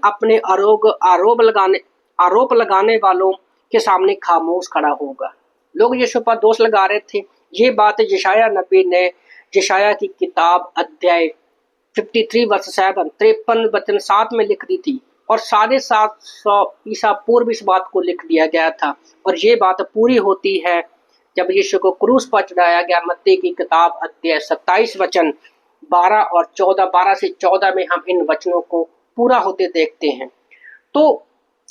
Speaker 1: अपने आरोप लगाने वालों के सामने खामोश खड़ा होगा। लोग यीशु पर दोष लगा रहे थे। ये बात यशायाह नबी ने यशायाह की किताब अध्याय 53 वर्ष 53 वचन 7 में लिख दी थी और 750 ईसा पूर्व इस बात को लिख दिया गया था। और ये बात पूरी होती है जब यीशु को क्रूस पर चढ़ाया गया। मत्ती की किताब अध्याय 27 वचन 12 से 14 में हम इन वचनों को पूरा होते देखते हैं। तो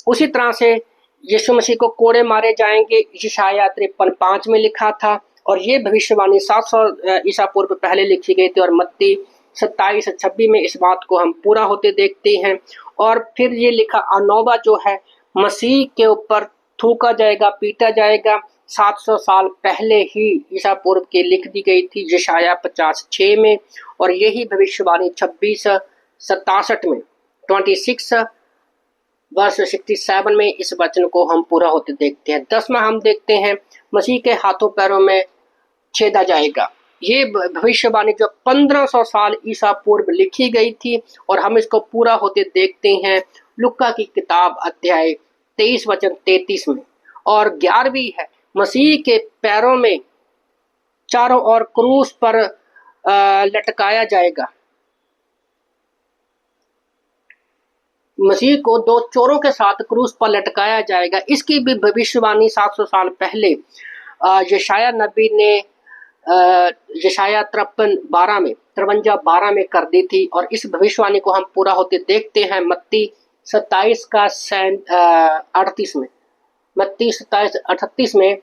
Speaker 1: उसी तरह से यीशु मसीह को कोड़े मारे जाएंगे, यशायाह 53:5 में लिखा था और ये भविष्यवाणी 700 ईसा पूर्व पहले लिखी गई थी और मत्ती 27:26 में इस बात को हम पूरा होते देखते हैं। और फिर ये लिखा अनोबा जो है मसीह के ऊपर थूका जाएगा, पीटा जाएगा, 700 साल पहले ही ईसा पूर्व की लिख दी गई थी यशायाह 50:6 में। और यही भविष्यवाणी 26:67 में 26 वर्ष 67 में इस वचन को हम पूरा होते देखते हैं। 10वां हम देखते हैं मसीह के हाथों पैरों में छेदा जाएगा। ये भविष्यवाणी जो 1500 साल ईसा पूर्व लिखी गई थी और हम इसको पूरा होते देखते हैं लुक्का की किताब अध्याय 23 वचन 33 में। और 11वीं है मसीह के पैरों में चारों ओर क्रूस पर लटकाया जाएगा। मसीह को 2 चोरों के साथ क्रूस पर लटकाया जाएगा। इसकी भी भविष्यवाणी 700 साल पहले यशायाह नबी ने यशायाह 53:12 में कर दी थी और इस भविष्यवाणी को हम पूरा होते देखते हैं मत्ती 27:38 में। मत्ती 27:38 में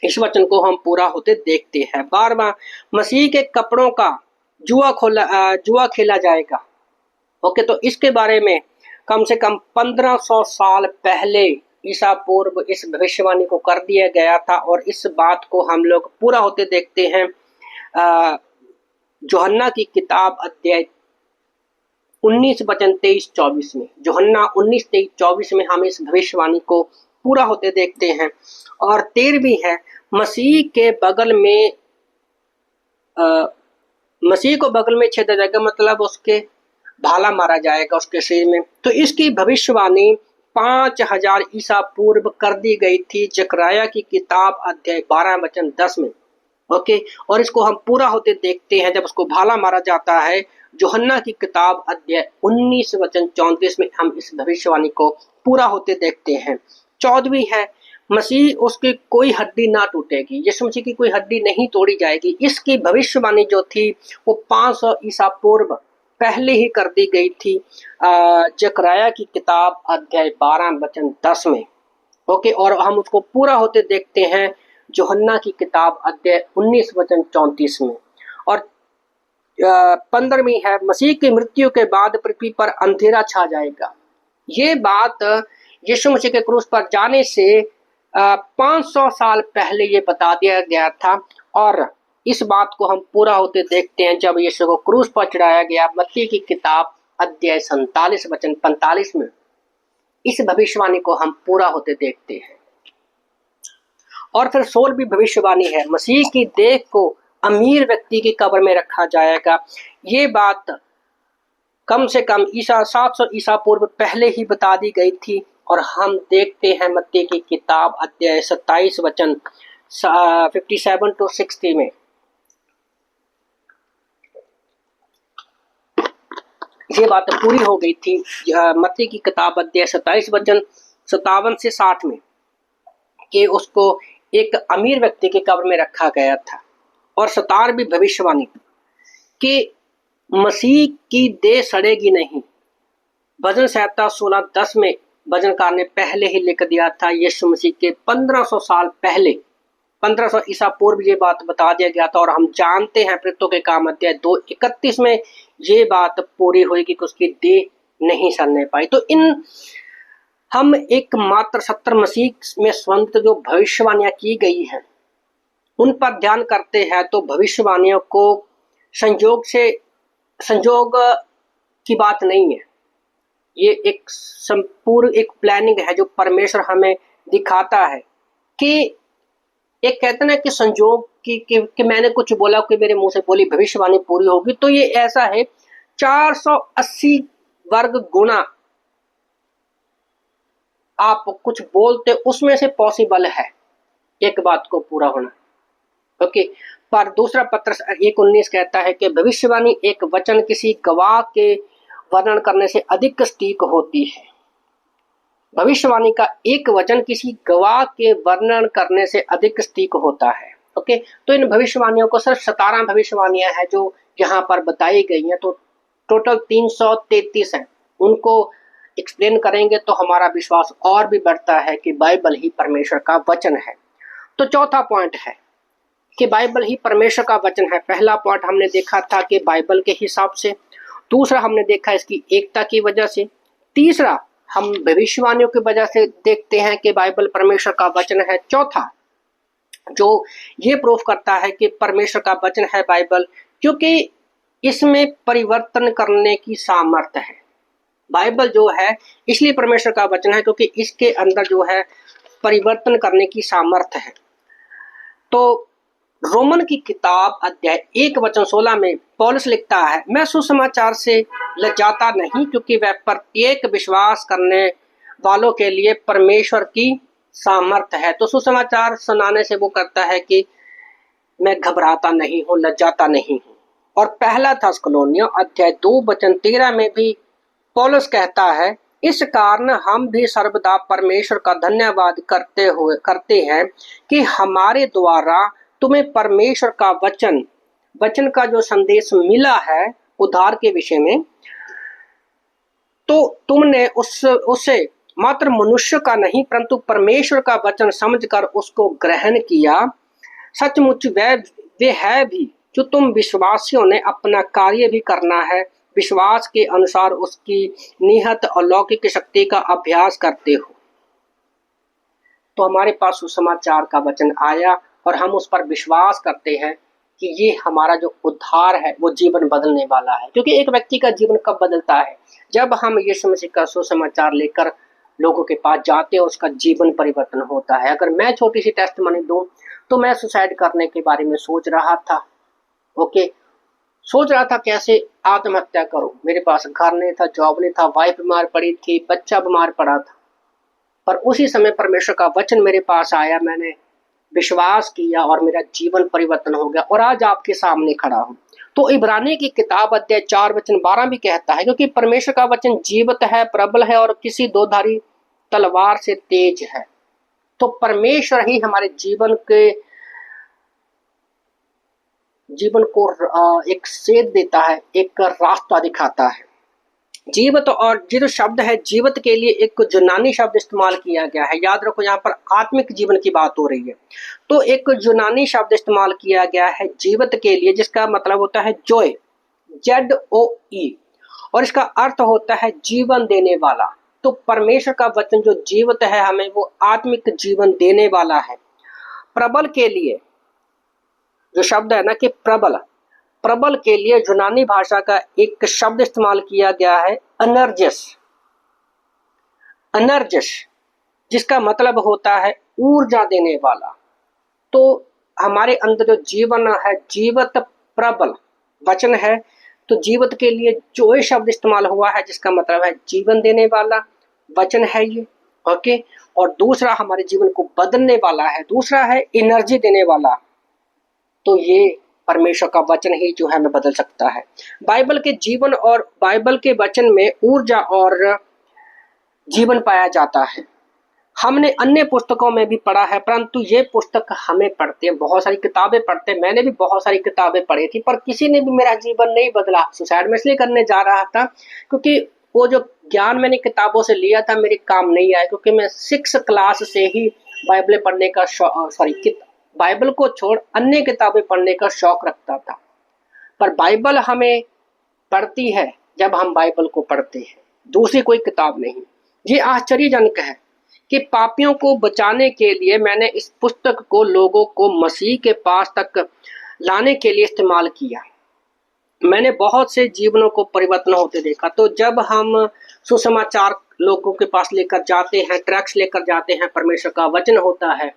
Speaker 1: इस वचन को हम पूरा होते देखते हैं। 12वां मसीह के कपड़ों का जुआ खेला जाएगा। तो इसके बारे में कम से कम 1500 साल पहले ईसा पूर्व इस भविष्यवाणी को कर दिया गया था और इस बात को हम लोग पूरा होते देखते हैं यूहन्ना की किताब अध्याय 19 वचन 23-24 में। यूहन्ना 19:23-24 में हम इस भविष्यवाणी को पूरा होते देखते हैं। और 13वीं है मसीह को बगल में छेदा जाएगा, मतलब उसके भाला मारा जाएगा उसके शरीर में। तो इसकी भविष्यवाणी 5000 ईसा पूर्व कर दी गई थी जकरिया की किताब अध्याय 12 वचन 10 में। और इसको हम पूरा होते देखते हैं जब उसको भाला मारा जाता है यूहन्ना की किताब अध्याय 19 वचन 34 में हम इस भविष्यवाणी को पूरा होते देखते हैं। 14वीं है मसीह उसकी कोई हड्डी ना टूटेगी, यीशु मसीह की कोई हड्डी नहीं तोड़ी जाएगी। इसकी भविष्यवाणी जो थी वो 500 ईसा पूर्व पहले ही कर दी गई थी जकरिया की किताब अध्याय 12 वचन 10 में। और हम उसको पूरा होते देखते हैं यूहन्ना की किताब अध्याय 19 वचन 34 में। और 15वीं है मसीह की मृत्यु के बाद पृथ्वी पर अंधेरा छा जाएगा। ये बात यीशु मसीह के क्रूस पर जाने से 500 साल पहले ये बता दिया गया था और इस बात को हम पूरा होते देखते हैं जब यीशु को क्रूस पर चढ़ाया गया। मत्ती की किताब अध्याय 47 वचन 45 में इस भविष्यवाणी को हम पूरा होते देखते हैं। और फिर 16वीं भविष्यवाणी है मसीह की देह को अमीर व्यक्ति की कब्र में रखा जाएगा। ये बात कम से कम 700 ईसा पूर्व पहले ही बता दी गई थी और हम देखते हैं मत्ती की किताब अध्याय 27 वचन 57-60 में। ये बात पूरी हो गई थी मत्ती की किताब अध्याय 27 वचन 57 से 60 में कि उसको एक अमीर व्यक्ति की कब्र में रखा गया था। और 17वीं भविष्यवाणी कि मसीह की देह सड़ेगी नहीं। भजन संहिता 16:10 में भजनकार ने पहले ही लिख दिया था यीशु मसीह के 1500 साल पहले 1500 ईसा पूर्व ये बात बता दिया गया था। और हम जानते हैं प्रेरितों के काम अध्याय 2:31 में ये बात पूरी हुई कि उसकी देह नहीं सड़ने पाई। तो इन हम एकमात्र 70 मसीह में संबंधित जो भविष्यवाणियां की गई हैं उन पर ध्यान करते हैं, तो भविष्यवाणियों को संयोग की बात नहीं है। ये एक संपूर्ण एक प्लानिंग है जो परमेश्वर हमें दिखाता है कि एक कहते ना कि संयोग कि मैंने कुछ बोला कि मेरे मुंह से बोली भविष्यवाणी पूरी होगी, तो ये ऐसा है 480 वर्ग गुना आप कुछ बोलते उसमें से पॉसिबल है एक बात को पूरा होना। ओके, पर दूसरा पत्रस 1:19 कहता है कि भविष्यवाणी एक वचन किसी गवाह के वर्णन करने से अधिक सटीक होती है। भविष्यवाणी का एक वचन किसी गवाह के वर्णन करने से अधिक सटीक होता है। ओके, तो इन भविष्यवाणियों को सिर्फ 17 भविष्यवाणियां हैं जो यहाँ पर बताई गई हैं, तो टोटल 333 हैं। उनको एक्सप्लेन करेंगे तो हमारा विश्वास और भी बढ़ता है कि बाइबल ही परमेश्वर का वचन है। तो चौथा पॉइंट है कि बाइबल ही परमेश्वर का वचन है। पहला पॉइंट हमने देखा था कि बाइबल के हिसाब से, दूसरा हमने देखा इसकी एकता की वजह से, तीसरा हम भविष्यवाणियों की वजह से देखते हैं कि बाइबल परमेश्वर का वचन है, चौथा जो ये प्रूफ करता है कि परमेश्वर का वचन है बाइबल क्योंकि इसमें परिवर्तन करने की सामर्थ्य है। बाइबल जो है इसलिए परमेश्वर का वचन है क्योंकि इसके अंदर जो है परिवर्तन करने की सामर्थ्य है। तो रोमन की किताब अध्याय 1:16 में पौलुस लिखता है, मैं सुसमाचार से लजाता नहीं क्योंकि वह प्रत्येक विश्वास करने वालों के लिए परमेश्वर की सामर्थ्य है। तो सुसमाचार सुनाने से वो करता है कि मैं घबराता नहीं हूँ, लजाता नहीं हूँ। और पहला थिस्सलुनीकियों अध्याय 2:13 में भी पौलुस कहता है, इस कारण हम भी सर्वदा परमेश्वर का धन्यवाद करते हैं कि हमारे द्वारा तुम्हें परमेश्वर का वचन का जो संदेश मिला है उद्धार के विषय में, तो तुमने उसे मात्र मनुष्य का नहीं परंतु परमेश्वर का वचन समझकर उसको ग्रहण किया। सचमुच वे है भी जो तुम विश्वासियों ने अपना कार्य भी करना है, विश्वास के अनुसार उसकी निहित अलौकिक शक्ति का अभ्यास करते हो। तो हमारे पास सुसमाचार का वचन आया और हम उस पर विश्वास करते हैं कि ये हमारा जो उद्धार है वो जीवन बदलने वाला है। क्योंकि एक व्यक्ति का जीवन कब बदलता है? जब हम यीशु मसीह का सुसमाचार लेकर लोगों के पास जाते हैं, उसका जीवन परिवर्तन होता है। अगर मैं छोटी सी टेस्टमनी दूं तो मैं सुसाइड करने के बारे में सोच रहा था। ओके, सोच रहा था कैसे आत्महत्या करूं। मेरे पास घर नहीं था, जॉब नहीं था, वाइफ बीमार पड़ी थी, बच्चा बीमार पड़ा था। पर उसी समय परमेश्वर का वचन मेरे पास आया, मैंने विश्वास किया और मेरा जीवन परिवर्तन हो गया और आज आपके सामने खड़ा हूं। तो इब्रानी की किताब अध्याय 4:12 भी कहता है, क्योंकि परमेश्वर का वचन जीवित है, प्रबल है और किसी दोधारी तलवार से तेज है। तो परमेश्वर ही हमारे जीवन को एक सेध देता है, एक रास्ता दिखाता है। जीवित और जो शब्द है जीवित के लिए एक यूनानी शब्द इस्तेमाल किया गया है। याद रखो यहाँ पर आत्मिक जीवन की बात हो रही है, तो एक यूनानी शब्द इस्तेमाल किया गया है जीवित के लिए, जिसका मतलब होता है जोय, ZOE, और इसका अर्थ होता है जीवन देने वाला। तो परमेश्वर का वचन जो जीवित है हमें वो आत्मिक जीवन देने वाला है। प्रबल के लिए जो शब्द है ना कि प्रबल के लिए यूनानी भाषा का एक शब्द इस्तेमाल किया गया है एनर्जस, जिसका मतलब होता है ऊर्जा देने वाला। तो हमारे अंदर जो जीवन है, जीवित प्रबल वचन है, तो जीवित के लिए जो शब्द इस्तेमाल हुआ है जिसका मतलब है जीवन देने वाला वचन है ये। ओके, और दूसरा हमारे जीवन को बदलने वाला है, दूसरा है एनर्जी देने वाला। तो ये परमेश्वर का वचन ही जो है हमें बदल सकता है। बाइबल के जीवन और बाइबल के वचन में ऊर्जा और जीवन पाया जाता है। हमने अन्य पुस्तकों में भी पढ़ा है, परंतु ये पुस्तक हमें पढ़ते हैं, बहुत सारी किताबें पढ़ते हैं। मैंने भी बहुत सारी किताबें पढ़ी थी, पर किसी ने भी मेरा जीवन नहीं बदला। सुसाइड में इसलिए करने जा रहा था क्योंकि वो जो ज्ञान मैंने किताबों से लिया था मेरे काम नहीं आया, क्योंकि मैं 6 क्लास से ही बाइबल पढ़ने का बाइबल को छोड़ अन्य किताबें पढ़ने का शौक रखता था। पर बाइबल हमें पढ़ती है जब हम बाइबल को पढ़ते हैं, दूसरी कोई किताब नहीं। ये आश्चर्यजनक है कि पापियों को बचाने के लिए मैंने इस पुस्तक को लोगों को मसीह के पास तक लाने के लिए इस्तेमाल किया। मैंने बहुत से जीवनों को परिवर्तन होते देखा। तो जब हम सुसमाचार लोगों के पास लेकर जाते हैं, ट्रैक्स लेकर जाते हैं, परमेश्वर का वचन होता है,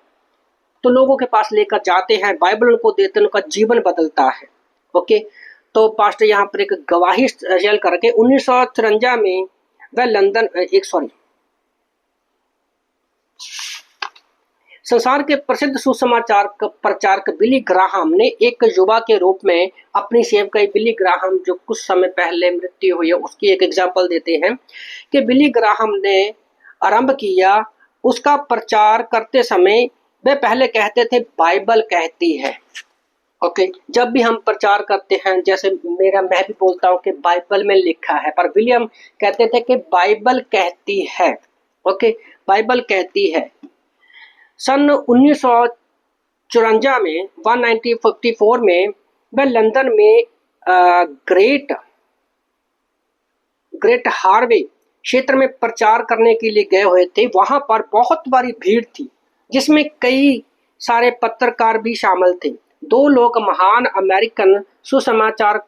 Speaker 1: तो लोगों के पास लेकर जाते हैं, बाइबल उनको देते हैं, उनका जीवन बदलता है। ओके, तो पास्टर यहाँ पर एक गवाही शेयर करके 1953 में वह लंदन संसार के प्रसिद्ध सुसमाचार प्रचारक बिली ग्राहम ने एक युवा के रूप में अपनी सेवकाई, बिली ग्राहम जो कुछ समय पहले मृत्यु हुई है, उसकी एक एग्जाम्पल देते हैं कि बिली ग्राहम ने आरंभ किया। उसका प्रचार करते समय वे पहले कहते थे बाइबल कहती है। ओके, जब भी हम प्रचार करते हैं, जैसे मैं भी बोलता हूँ कि बाइबल में लिखा है, पर विलियम कहते थे कि बाइबल कहती है। ओके, बाइबल कहती है। सन 1954 में 1954 में वह लंदन में ग्रेट हार्वे क्षेत्र में प्रचार करने के लिए गए हुए थे। वहां पर बहुत बड़ी भीड़ थी, जिसमें कई सारे पत्रकार भी शामिल थे। दो लोग महान अमेरिकन सुसमाचार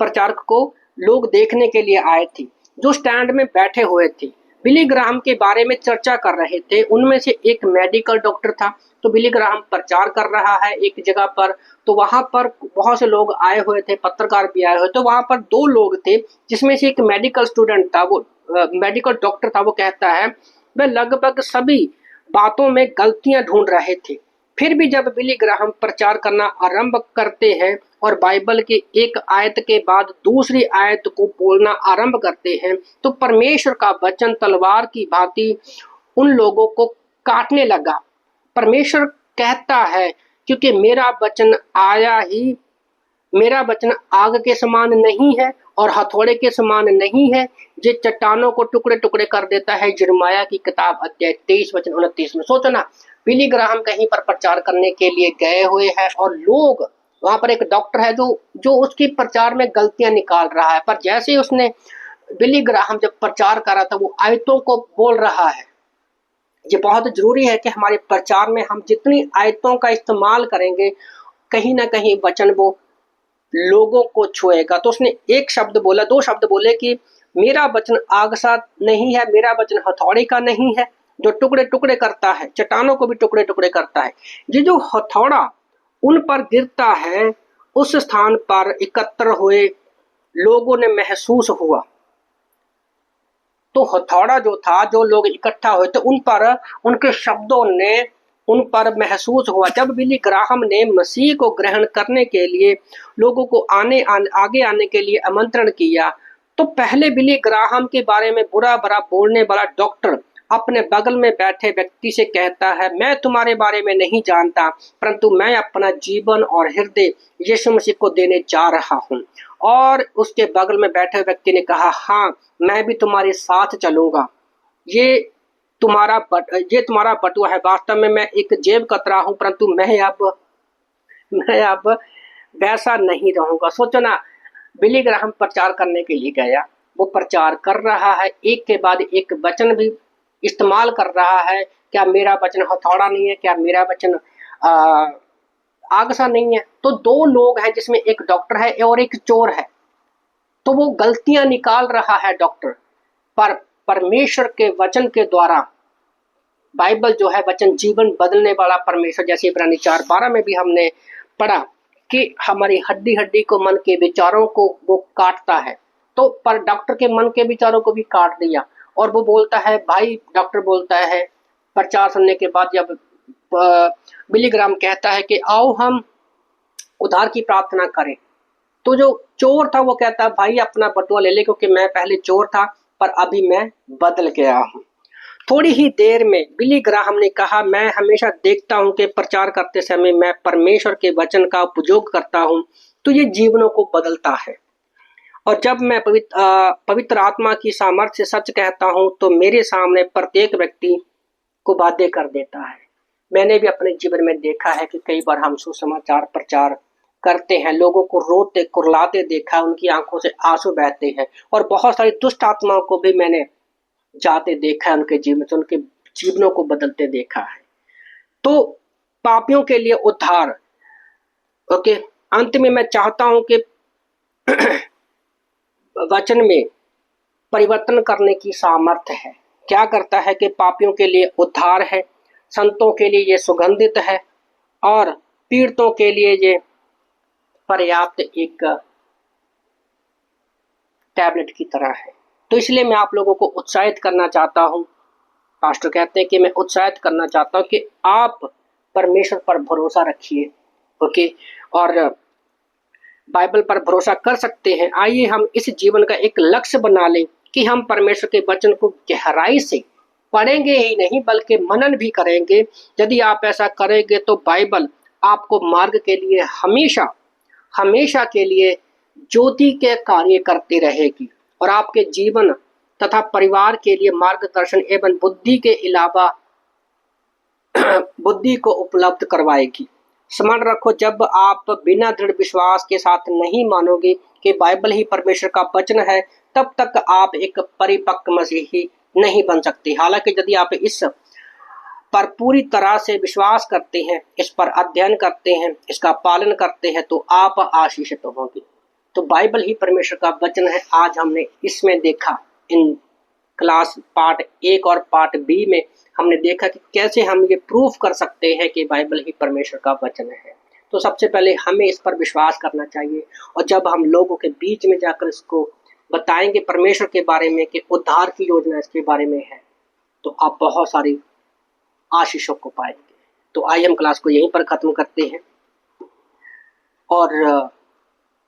Speaker 1: प्रचारक को लोग देखने के लिए आए थे, जो स्टैंड में बैठे हुए थे, बिली ग्राहम के बारे में चर्चा कर रहे थे। उनमें से एक मेडिकल डॉक्टर था। तो बिली ग्राहम प्रचार कर रहा है एक जगह पर, तो वहां पर बहुत से लोग आए हुए थे, पत्रकार भी आए हुए। तो वहां पर दो लोग थे, जिसमें से एक मेडिकल स्टूडेंट था, वो मेडिकल डॉक्टर था। वो कहता है वह लगभग सभी बातों में गलतियां ढूंढ रहे थे। फिर भी जब बिली ग्राहम प्रचार करना आरंभ करते हैं और बाइबल के एक आयत के बाद दूसरी आयत को बोलना आरंभ करते हैं, तो परमेश्वर का वचन तलवार की भांति उन लोगों को काटने लगा। परमेश्वर कहता है, क्योंकि मेरा वचन आग के समान नहीं है और हथौड़े के समान नहीं है, जो चट्टानों को टुकड़े टुकड़े कर देता है। यिर्मयाह की किताब अध्याय 23 वचन 29 में। सोचो ना, बिली ग्राहम कहीं पर प्रचार करने के लिए गए हुए हैं और लोग, वहां पर एक डॉक्टर है जो उसकी प्रचार में गलतियां निकाल रहा है। पर जैसे उसने बिली ग्राहम जब प्रचार कर रहा था, वो आयतों को बोल रहा है। ये बहुत जरूरी है कि हमारे प्रचार में हम जितनी आयतों का इस्तेमाल करेंगे, कहीं ना कहीं वचन वो लोगों को छुएगा। तो उसने एक शब्द बोला, दो शब्द बोले कि मेरा वचन आग सा नहीं है, मेरा वचन हथौड़े का नहीं है जो टुकड़े टुकड़े करता है, चट्टानों को भी टुकड़े टुकड़े करता है। ये जो हथौड़ा उन पर गिरता है, उस स्थान पर एकत्र हुए लोगों ने महसूस हुआ। तो हथौड़ा जो था, जो लोग इकट्ठा हुए थे, उन पर उनके शब्दों ने उन पर महसूस हुआ। जब बिली ग्राहम ने मसीह को ग्रहण करने के लिए लोगों को आगे आने के लिए आमंत्रण किया, तो पहले बिली ग्राहम के बारे में बुरा भला बोलने वाला डॉक्टर अपने बगल में बैठे व्यक्ति से कहता है, मैं तुम्हारे बारे में नहीं जानता, परंतु मैं अपना जीवन और हृदय यीशु मसीह को देने जा रहा हूँ। और उसके बगल में बैठे व्यक्ति ने कहा, हाँ, मैं भी तुम्हारे साथ चलूंगा। ये तुम्हारा बटुआ है। वास्तव में मैं एक जेब कतरा हूं, परंतु मैं अब वैसा नहीं रहूंगा। सोचो ना, बिली ग्राहम प्रचार करने के लिए गया, वो प्रचार कर रहा है, एक के बाद एक वचन भी इस्तेमाल कर रहा है। क्या मेरा वचन हथौड़ा नहीं है? क्या मेरा वचन आग सा नहीं है? तो दो लोग हैं, जिसमें एक डॉक्टर है और एक चोर है। तो वो गलतियां निकाल रहा है डॉक्टर, पर परमेश्वर के वचन के द्वारा, बाइबल जो है वचन जीवन बदलने वाला परमेश्वर, जैसे इब्रानी 4:12 में भी हमने पढ़ा कि हमारी हड्डी हड्डी को, मन के विचारों को वो काटता है। तो पर डॉक्टर के मन के विचारों को भी काट दिया। और वो बोलता है, भाई, डॉक्टर बोलता है प्रचार सुनने के बाद, जब बिली ग्राहम कहता है कि आओ हम उद्धार की प्रार्थना करें, तो जो चोर था वो कहता है, भाई अपना बटुआ ले ले, क्योंकि मैं पहले चोर था पर अभी मैं बदल गया हूँ। थोड़ी ही देर में बिली ग्राहम ने कहा, मैं हमेशा देखता हूँ कि प्रचार करते समय मैं परमेश्वर के वचन का उपयोग करता हूँ तो ये जीवनों को बदलता है। और जब मैं पवित्र आत्मा की सामर्थ्य से सच कहता हूँ तो मेरे सामने प्रत्येक व्यक्ति को बाध्य कर देता है। मैंने भी अपने जीवन में देखा है कि कई बार हम सुसमाचार प्रचार करते हैं, लोगों को रोते कुरलाते देखा, उनकी आंखों से आंसू बहते हैं। और बहुत सारी दुष्ट आत्माओं को भी मैंने जाते देखा है, उनके जीवन से उनके जीवनों को बदलते देखा है। तो पापियों के लिए उद्धार। ओके, अंत में मैं चाहता हूं कि वचन में परिवर्तन करने की सामर्थ्य है। क्या करता है कि पापियों के लिए उद्धार है, संतों के लिए ये सुगंधित है और पीड़ितों के लिए ये पर्याप्त एक टैबलेट की तरह है। तो इसलिए मैं आप लोगों को उत्साहित करना चाहता हूं। पास्टर कहते हैं कि मैं उत्साहित करना चाहता हूं कि आप परमेश्वर पर भरोसा रखिए। ओके, और बाइबल पर भरोसा कर सकते हैं। आइए हम इस जीवन का एक लक्ष्य बना लें कि हम परमेश्वर के वचन को गहराई से पढ़ेंगे ही नहीं बल्कि मनन भी करेंगे। यदि आप ऐसा करेंगे तो बाइबल आपको मार्ग के लिए हमेशा हमेशा के लिए ज्योति के कार्य करती रहेगी और आपके जीवन तथा परिवार के लिए मार्गदर्शन एवं बुद्धि के अलावा बुद्धि को उपलब्ध करवाएगी। स्मरण रखो, जब आप बिना दृढ़ विश्वास के साथ नहीं मानोगे कि बाइबल ही परमेश्वर का वचन है, तब तक आप एक परिपक्व मसीही नहीं बन सकते। हालांकि यदि आप इस पर पूरी तरह से विश्वास करते हैं, इस पर अध्ययन करते हैं, इसका पालन करते हैं, तो आप आशीषित होंगे। तो बाइबल ही परमेश्वर का वचन है। आज हमने इसमें देखा, इन क्लास पार्ट 1 और पार्ट बी में हमने देखा कि कैसे हम ये प्रूफ कर सकते हैं कि बाइबल ही परमेश्वर का वचन है। तो सबसे पहले हमें इस पर विश्वास करना चाहिए और जब हम लोगों के बीच में जाकर इसको बताएंगे परमेश्वर के बारे में कि उद्धार की योजना इसके बारे में है, तो आप बहुत सारी आशीषों को पाएंगे। तो आइए हम क्लास को यहीं पर खत्म करते हैं और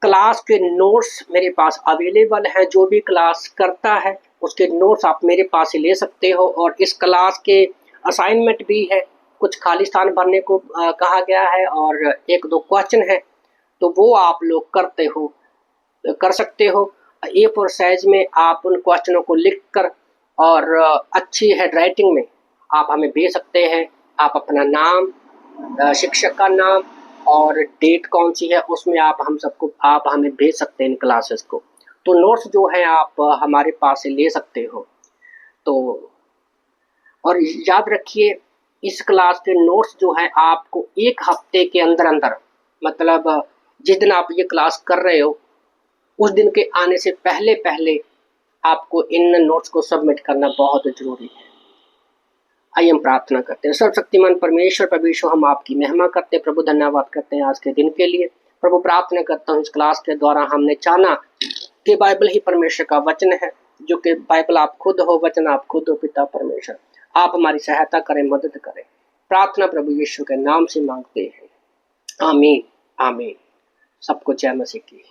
Speaker 1: क्लास के नोट्स मेरे पास अवेलेबल हैं। जो भी क्लास करता है उसके नोट्स आप मेरे पास से ले सकते हो और इस क्लास के असाइनमेंट भी है। कुछ खाली स्थान भरने को कहा गया है और 1-2 क्वेश्चन है, तो वो आप लोग कर सकते हो। A4 साइज में आप उन क्वेश्चनों को लिखकर और अच्छी हैंडराइटिंग में आप हमें भेज सकते हैं। आप अपना नाम, शिक्षक का नाम और डेट कौन सी है उसमें आप हमें भेज सकते हैं इन क्लासेस को। तो नोट्स जो है आप हमारे पास से ले सकते हो। तो और याद रखिए, इस क्लास के नोट्स जो है आपको 1 हफ्ते के अंदर अंदर, मतलब जिस दिन आप ये क्लास कर रहे हो उस दिन के आने से पहले पहले आपको इन नोट्स को सबमिट करना बहुत जरूरी है। आइए हम प्रार्थना करते हैं। सर्वशक्तिमान परमेश्वर प्रभु यीशु, हम आपकी महिमा करते हैं प्रभु, धन्यवाद करते हैं आज के दिन के लिए। प्रभु प्रार्थना करता हूँ इस क्लास के द्वारा हमने जाना कि बाइबल ही परमेश्वर का वचन है, जो कि बाइबल आप खुद हो, वचन आप खुद हो। पिता परमेश्वर, आप हमारी सहायता करें, मदद करें। प्रार्थना प्रभु यीशु के नाम से मांगते हैं, आमीन आमीन। सबको जय मसीह की।